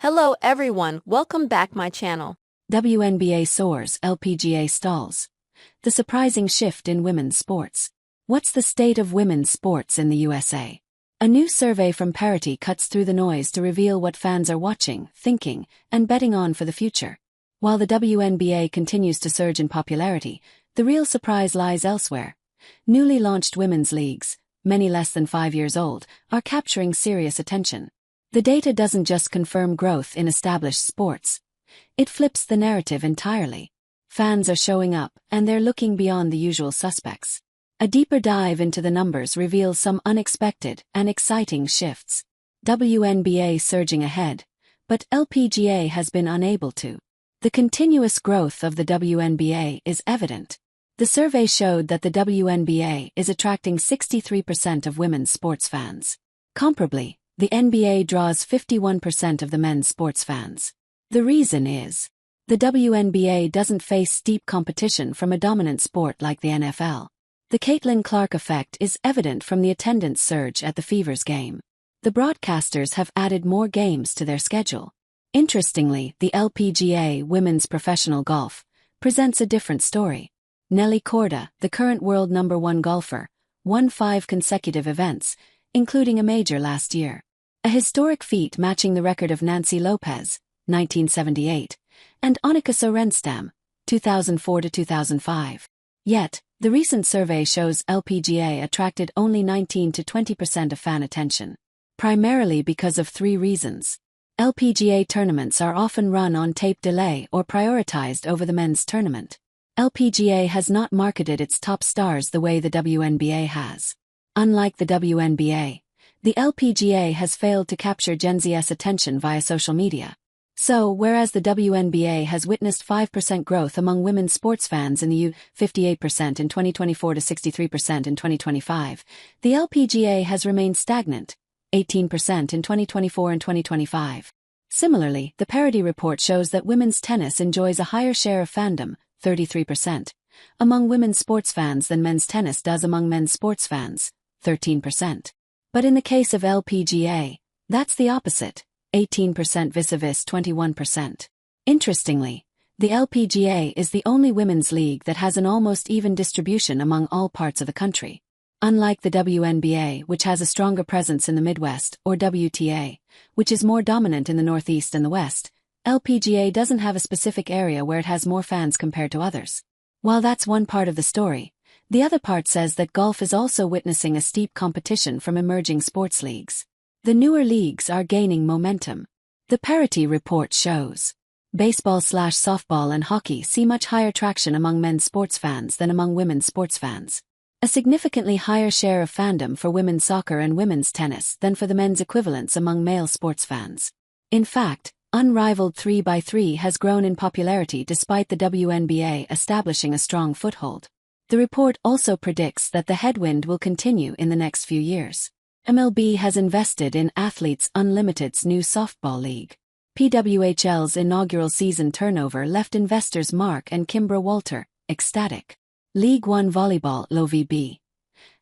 Hello everyone, welcome back my channel. WNBA Soars, LPGA stalls. The surprising shift in women's sports. What's the state of women's sports in the USA? A new survey from Parity cuts through the noise to reveal what fans are watching, thinking, and betting on for the future. While the WNBA continues to surge in popularity, the real surprise lies elsewhere. Newly launched women's leagues, many less than 5 years old, are capturing serious attention. The data doesn't just confirm growth in established sports. It flips the narrative entirely. Fans are showing up, and they're looking beyond the usual suspects. A deeper dive into the numbers reveals some unexpected and exciting shifts. WNBA surging ahead, but LPGA has been unable to. The continuous growth of the WNBA is evident. The survey showed that the WNBA is attracting 63% of women's sports fans. Comparably, the NBA draws 51% of the men's sports fans. The reason is, the WNBA doesn't face steep competition from a dominant sport like the NFL. The Caitlin Clark effect is evident from the attendance surge at the Fever's game. The broadcasters have added more games to their schedule. Interestingly, the LPGA Women's Professional Golf presents a different story. Nelly Korda, the current world #1 golfer, won 5 consecutive events, including a major last year. A historic feat matching the record of Nancy Lopez, 1978, and Annika Sorenstam, 2004 to 2005. Yet, the recent survey shows LPGA attracted only 19 to 20% of fan attention. Primarily because of 3 reasons. LPGA tournaments are often run on tape delay or prioritized over the men's tournament. LPGA has not marketed its top stars the way the WNBA has. Unlike the WNBA, the LPGA has failed to capture Gen Z's attention via social media. So, whereas the WNBA has witnessed 5% growth among women's sports fans in the U.S., 58% in 2024 to 63% in 2025, the LPGA has remained stagnant, 18% in 2024 and 2025. Similarly, the Parity report shows that women's tennis enjoys a higher share of fandom, 33%, among women's sports fans than men's tennis does among men's sports fans, 13%. But in the case of LPGA, that's the opposite, 18% vis-a-vis 21%. Interestingly, the LPGA is the only women's league that has an almost even distribution among all parts of the country. Unlike the WNBA, which has a stronger presence in the Midwest, or WTA, which is more dominant in the Northeast and the West, LPGA doesn't have a specific area where it has more fans compared to others. While that's one part of the story, the other part says that golf is also witnessing a steep competition from emerging sports leagues. The newer leagues are gaining momentum. The Parity report shows baseball/softball and hockey see much higher traction among men's sports fans than among women's sports fans. A significantly higher share of fandom for women's soccer and women's tennis than for the men's equivalents among male sports fans. In fact, unrivaled 3x3 has grown in popularity despite the WNBA establishing a strong foothold. The report also predicts that the headwind will continue in the next few years. MLB has invested in Athletes Unlimited's new softball league. PWHL's inaugural season turnover left investors Mark and Kimbra Walter ecstatic. League One Volleyball (LOVB)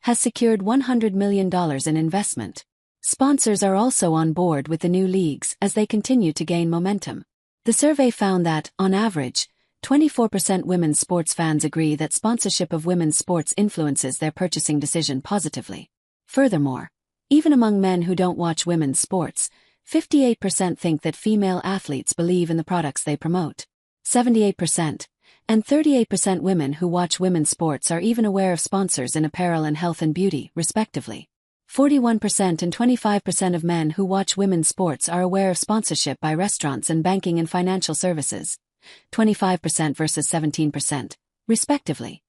has secured $100 million in investment. Sponsors are also on board with the new leagues as they continue to gain momentum. The survey found that, on average, 24% women's sports fans agree that sponsorship of women's sports influences their purchasing decision positively. Furthermore, even among men who don't watch women's sports, 58% think that female athletes believe in the products they promote. 78%, and 38% women who watch women's sports are even aware of sponsors in apparel and health and beauty, respectively. 41% and 25% of men who watch women's sports are aware of sponsorship by restaurants and banking and financial services. 25% versus 17%, respectively.